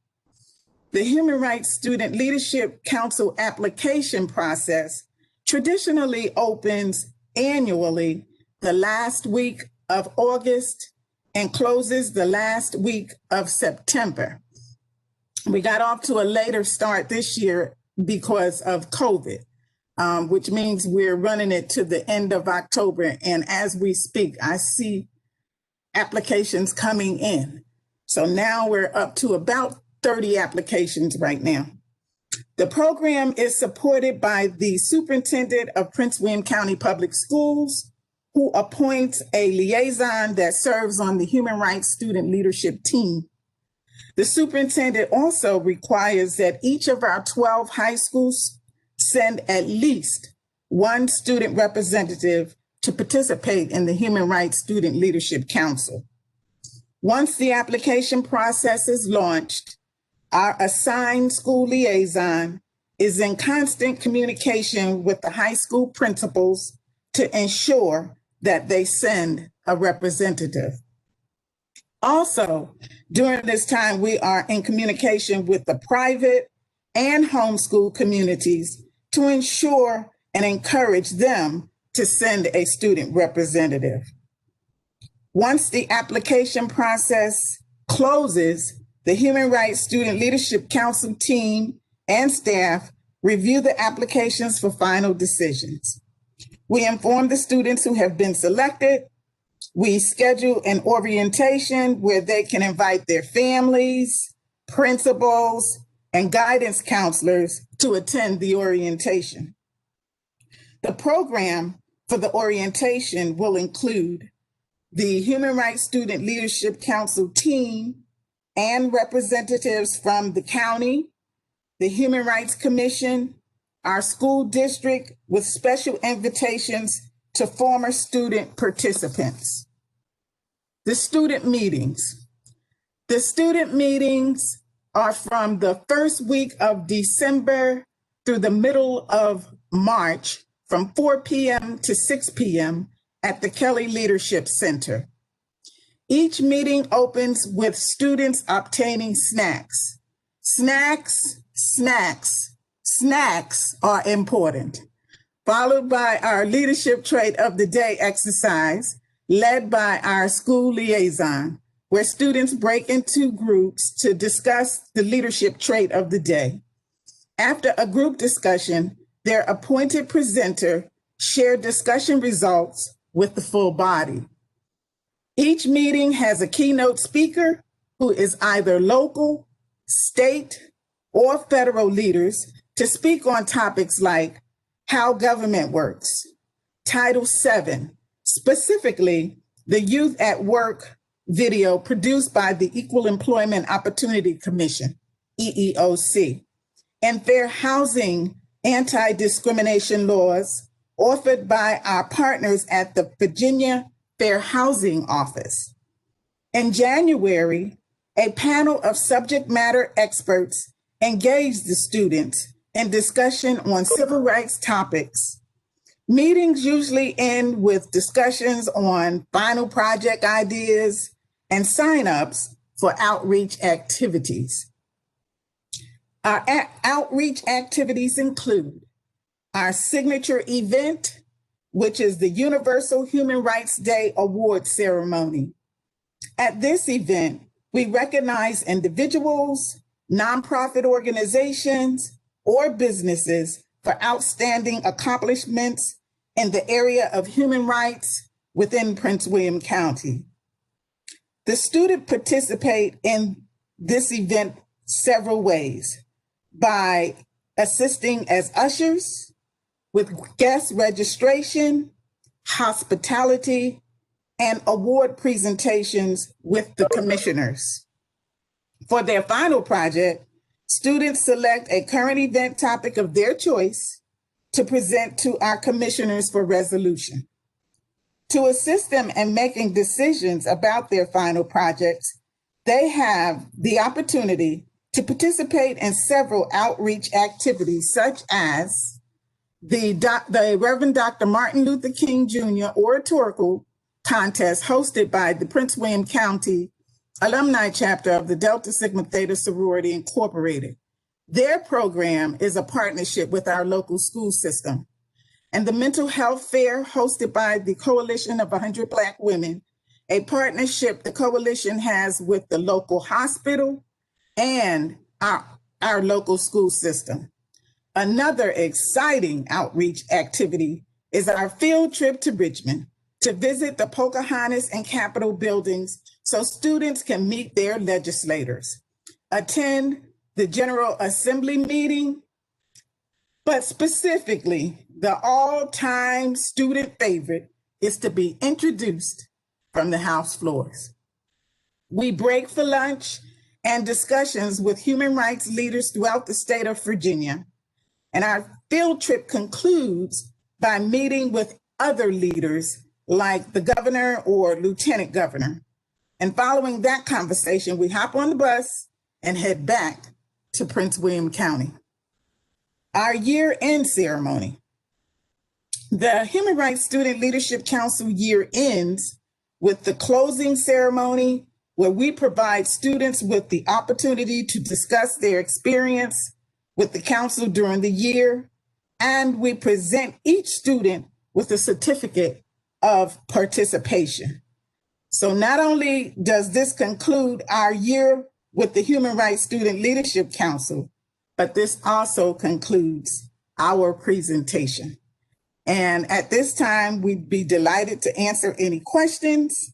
The Human Rights Student Leadership Council application process traditionally opens annually the last week of August and closes the last week of September. We got off to a later start this year because of COVID, which means we're running it to the end of October. And as we speak, I see applications coming in. So now we're up to about 30 applications right now. The program is supported by the Superintendent of Prince William County Public Schools, who appoints a liaison that serves on the Human Rights Student Leadership Team. The superintendent also requires that each of our 12 high schools send at least one student representative to participate in the Human Rights Student Leadership Council. Once the application process is launched, our assigned school liaison is in constant communication with the high school principals to ensure that they send a representative. Also, during this time, we are in communication with the private and homeschool communities to ensure and encourage them to send a student representative. Once the application process closes, the Human Rights Student Leadership Council team and staff review the applications for final decisions. We inform the students who have been selected. We schedule an orientation where they can invite their families, principals, and guidance counselors to attend the orientation. The program for the orientation will include the Human Rights Student Leadership Council team and representatives from the county, the Human Rights Commission, our school district, with special invitations to former student participants. The student meetings. The student meetings are from the first week of December through the middle of March from 4 p.m. to 6 p.m. at the Kelly Leadership Center. Each meeting opens with students obtaining snacks. Snacks are important, followed by our leadership trait of the day exercise, led by our school liaison, where students break into groups to discuss the leadership trait of the day. After a group discussion, their appointed presenter shared discussion results with the full body. Each meeting has a keynote speaker who is either local, state, or federal leaders to speak on topics like how government works, Title VII, specifically the Youth at Work video produced by the Equal Employment Opportunity Commission, EEOC, and fair housing anti-discrimination laws authored by our partners at the Virginia Fair Housing Office. In January, a panel of subject matter experts engaged the students in discussion on civil rights topics. Meetings usually end with discussions on final project ideas and signups for outreach activities. Our outreach activities include our signature event, which is the Universal Human Rights Day Award ceremony. At this event, we recognize individuals, nonprofit organizations, or businesses for outstanding accomplishments in the area of human rights within Prince William County. The students participate in this event several ways: by assisting as ushers, with guest registration, hospitality, and award presentations with the commissioners. For their final project, students select a current event topic of their choice to present to our commissioners for resolution. To assist them in making decisions about their final projects, they have the opportunity to participate in several outreach activities, such as the Reverend Dr. Martin Luther King Jr. Oratorical Contest hosted by the Prince William County Alumni Chapter of the Delta Sigma Theta Sorority Incorporated. Their program is a partnership with our local school system. And the Mental Health Fair hosted by the Coalition of 100 Black Women, a partnership the coalition has with the local hospital and our local school system. Another exciting outreach activity is our field trip to Richmond to visit the Pocahontas and Capitol buildings so students can meet their legislators, attend the General Assembly meeting, but specifically, the all-time student favorite is to be introduced from the House floors. We break for lunch and discussions with human rights leaders throughout the state of Virginia. And our field trip concludes by meeting with other leaders like the governor or lieutenant governor. And following that conversation, we hop on the bus and head back to Prince William County. Our year-end ceremony. The Human Rights Student Leadership Council year ends with the closing ceremony, where we provide students with the opportunity to discuss their experience with the council during the year, and we present each student with a certificate of participation. So not only does this conclude our year with the Human Rights Student Leadership Council, but this also concludes our presentation. And at this time, we'd be delighted to answer any questions.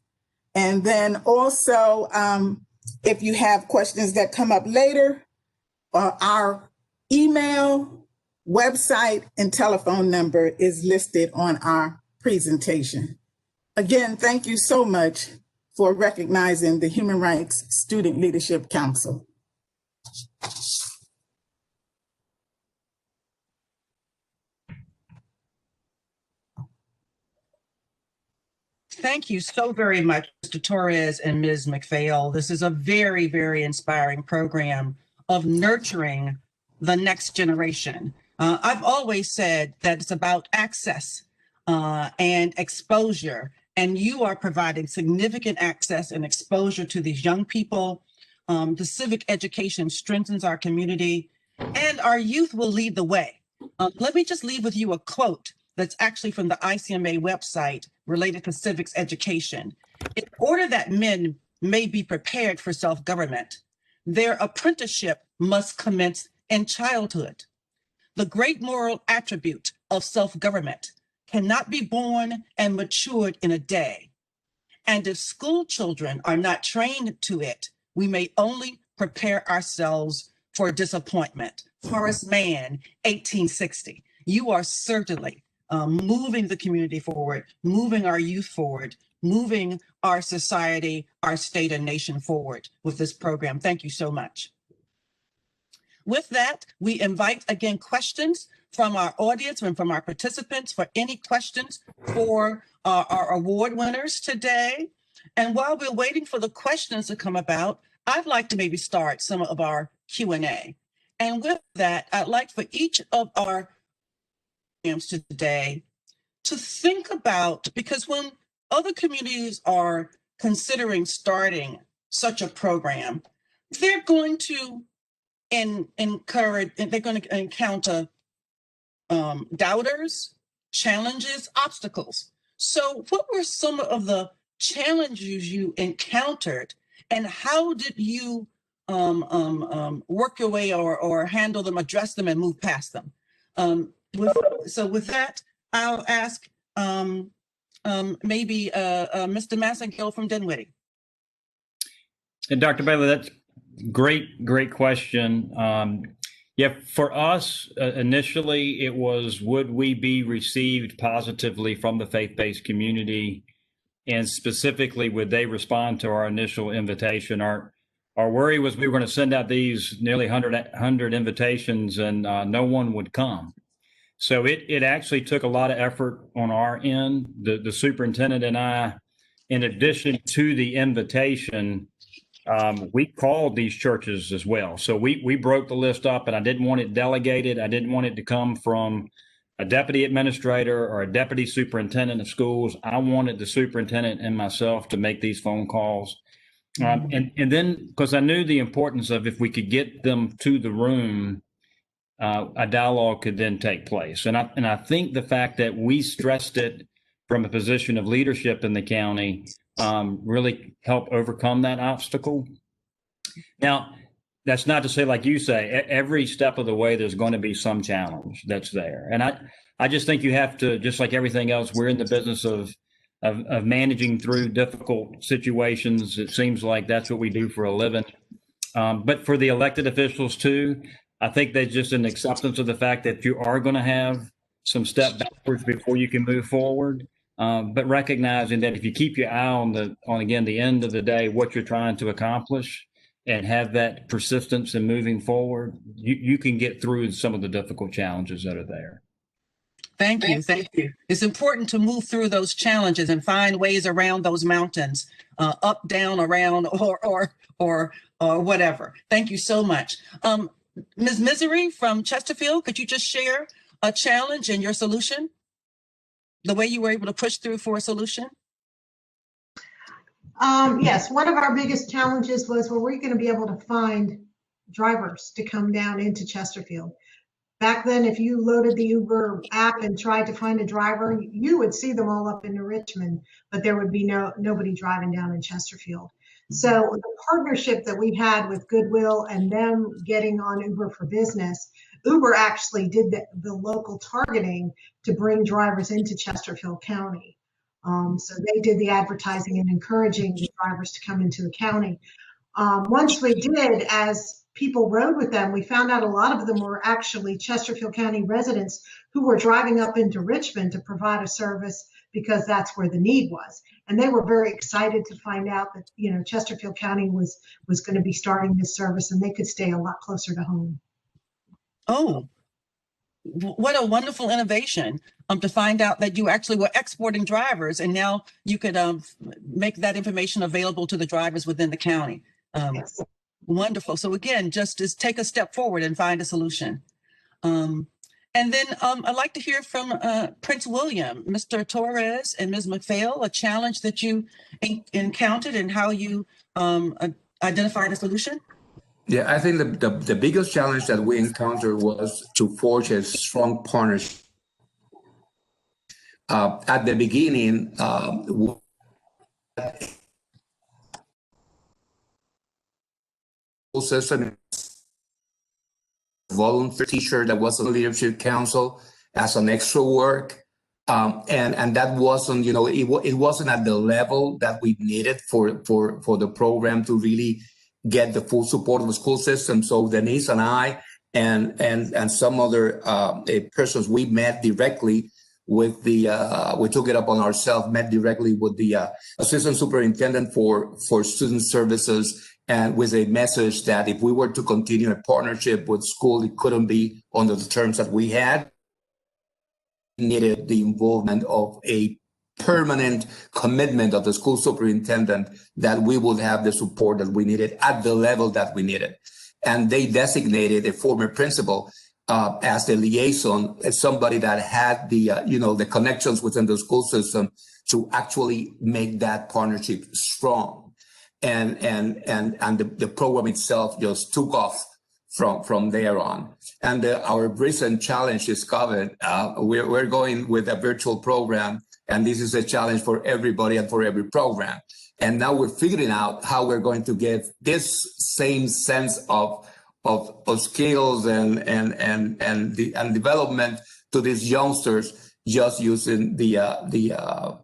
And then also, if you have questions that come up later, our email, website, and telephone number is listed on our presentation. Again, thank you so much for recognizing the Human Rights Student Leadership Council. Thank you so very much, Mr. Torres and Ms. McPhail. This is a very, very inspiring program of nurturing the next generation. I've always said that it's about access and exposure, and you are providing significant access and exposure to these young people. The civic education strengthens our community, and our youth will lead the way. Let me just leave with you a quote that's actually from the ICMA website related to civics education. In order that men may be prepared for self-government, their apprenticeship must commence in childhood. The great moral attribute of self-government cannot be born and matured in a day. And if school children are not trained to it, we may only prepare ourselves for disappointment. Horace Mann, 1860. You are certainly moving the community forward, moving our youth forward, moving our society, our state and nation forward with this program. Thank you so much. With that, we invite again questions from our audience and from our participants for any questions for our award winners today. And while we're waiting for the questions to come about, I'd like to maybe start some of our Q&A. And with that, I'd like for each of our today to think about, because when other communities are considering starting such a program, they're going to encounter doubters, challenges, obstacles. So what were some of the challenges you encountered, and how did you work your way or handle them, address them, and move past them? So with that, I'll ask maybe Mr. Massengill from Dinwiddie. And Dr. Bailey, that's great question. Yeah, for us, initially, it was, would we be received positively from the faith-based community? And specifically, would they respond to our initial invitation? Our worry was we were going to send out these nearly 100 invitations and no one would come. So it actually took a lot of effort on our end. The superintendent and I, in addition to the invitation, we called these churches as well. So we broke the list up, and I didn't want it delegated. I didn't want it to come from a deputy administrator or a deputy superintendent of schools. I wanted the superintendent and myself to make these phone calls. And then, because I knew the importance of, if we could get them to the room, a dialogue could then take place. And I think the fact that we stressed it from a position of leadership in the county really helped overcome that obstacle. Now, that's not to say, like you say, every step of the way, there's going to be some challenge that's there. And I just think you have to, just like everything else, we're in the business of managing through difficult situations. It seems like that's what we do for a living. But for the elected officials too, I think there's just an acceptance of the fact that you are going to have some step backwards before you can move forward. But recognizing that if you keep your eye on again, the end of the day, what you're trying to accomplish, and have that persistence in moving forward, you can get through some of the difficult challenges that are there. Thank you. It's important to move through those challenges and find ways around those mountains, up, down, around, or whatever. Thank you so much. Ms. Missory from Chesterfield, could you just share a challenge and your solution? The way you were able to push through for a solution? Yes, one of our biggest challenges was, were we going to be able to find drivers to come down into Chesterfield? Back then, if you loaded the Uber app and tried to find a driver, you would see them all up into Richmond, but there would be nobody driving down in Chesterfield. So the partnership that we've had with Goodwill and them getting on Uber for Business, Uber actually did the local targeting to bring drivers into Chesterfield County. So they did the advertising and encouraging the drivers to come into the county. Once we did, as people rode with them, we found out a lot of them were actually Chesterfield County residents who were driving up into Richmond to provide a service because that's where the need was. And they were very excited to find out that, you know, Chesterfield County was going to be starting this service and they could stay a lot closer to home. Oh, what a wonderful innovation to find out that you actually were exporting drivers, and now you could make that information available to the drivers within the county. Yes. Wonderful. So again, just take a step forward and find a solution. And then I'd like to hear from Prince William, Mr. Torres and Ms. McPhail, a challenge that you encountered and how you identified a solution. Yeah, I think the biggest challenge that we encountered was to forge a strong partnership. At the beginning, system volunteer teacher that was on the leadership council as an extra work. And that wasn't, you know, it wasn't at the level that we needed for the program to really get the full support of the school system. So Denise and I and some other persons, we met directly with the, we took it up on ourselves, met directly with the assistant superintendent for student services, and with a message that if we were to continue a partnership with school, it couldn't be under the terms that we had. We needed the involvement of a permanent commitment of the school superintendent that we would have the support that we needed at the level that we needed. And they designated a former principal as the liaison, as somebody that had the, you know, the connections within the school system to actually make that partnership strong. And the program itself just took off from there on. And our recent challenge is covered. We're going with a virtual program, and this is a challenge for everybody and for every program. And now we're figuring out how we're going to get this same sense of skills and development to these youngsters, just using the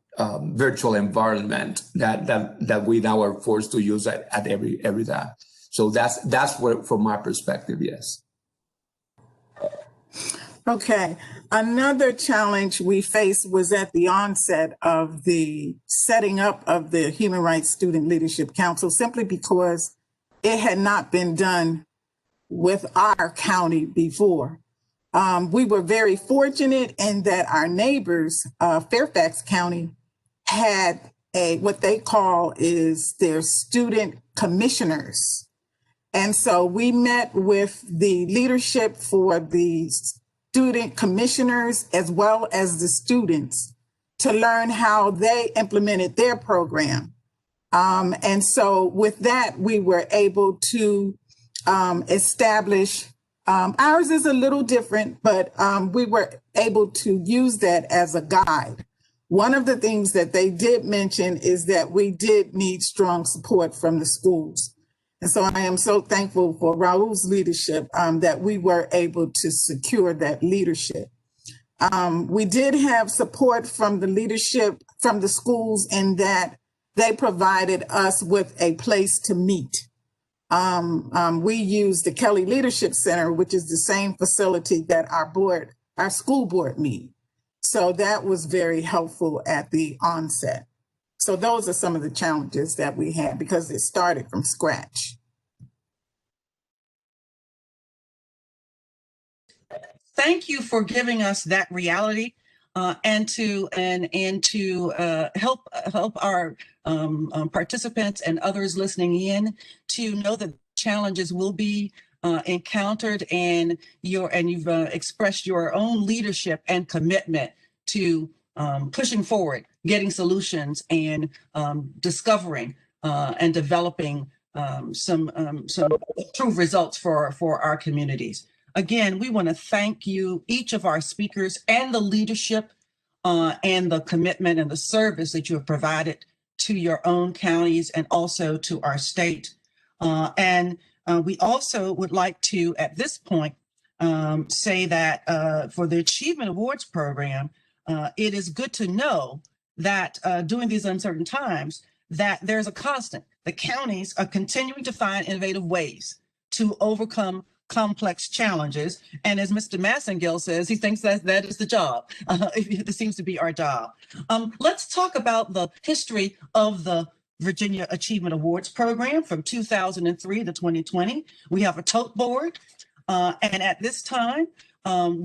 virtual environment that we now are forced to use at every time. So that's where, from my perspective, yes. Okay. Another challenge we faced was at the onset of the setting up of the Human Rights Student Leadership Council, simply because it had not been done with our county before. We were very fortunate in that our neighbors, Fairfax County, had what they call is their student commissioners. And so we met with the leadership for the student commissioners as well as the students to learn how they implemented their program. And so with that, we were able to establish, ours is a little different, but we were able to use that as a guide. One of the things that they did mention is that we did need strong support from the schools. And so I am so thankful for Raul's leadership that we were able to secure that leadership. We did have support from the leadership from the schools in that they provided us with a place to meet. We used the Kelly Leadership Center, which is the same facility that our school board meet. So that was very helpful at the onset. So those are some of the challenges that we had because it started from scratch. Thank you for giving us that reality and to help our participants and others listening in to know that challenges will be encountered, and you've expressed your own leadership and commitment to pushing forward, getting solutions, and discovering and developing some true results for our communities. Again, we want to thank you, each of our speakers, and the leadership and the commitment and the service that you have provided to your own counties and also to our state. And we also would like to, at this point, say that for the Achievement Awards Program, it is good to know that during these uncertain times, that there's a constant. The counties are continuing to find innovative ways to overcome complex challenges. And as Mr. Massengill says, he thinks that that is the job. It seems to be our job. Let's talk about the history of the Virginia Achievement Awards Program from 2003 to 2020. We have a tote board. And at this time, and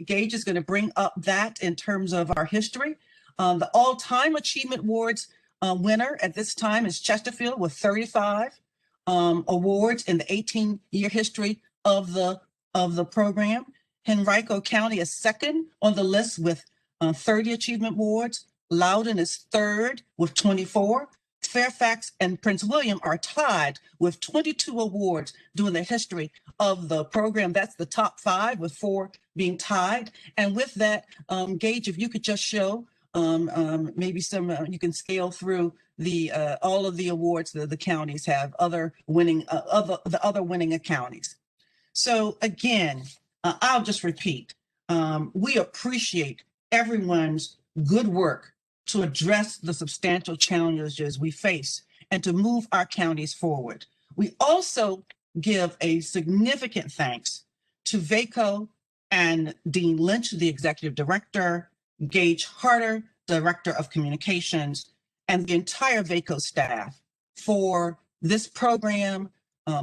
Gage is going to bring up that in terms of our history. The all-time Achievement Awards winner at this time is Chesterfield with 35 awards in the 18-year history of the program. Henrico County is second on the list with 30 Achievement Awards. Loudoun is third with 24. Fairfax and Prince William are tied with 22 awards during the history of the program. That's the top 5, with 4 being tied. And with that, Gage, if you could just show maybe some, you can scale through the all of the awards that the counties have, other winning counties. So again, I'll just repeat, we appreciate everyone's good work to address the substantial challenges we face and to move our counties forward. We also give a significant thanks to VACo and Dean Lynch, the executive director, Gage Harder, director of communications, and the entire VACo staff for this program,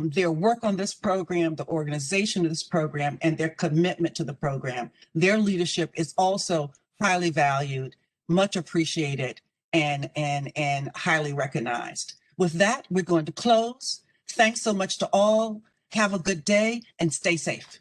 their work on this program, the organization of this program, and their commitment to the program. Their leadership is also highly valued, much appreciated, and highly recognized. With that, we're going to close. Thanks so much to all. Have a good day and stay safe.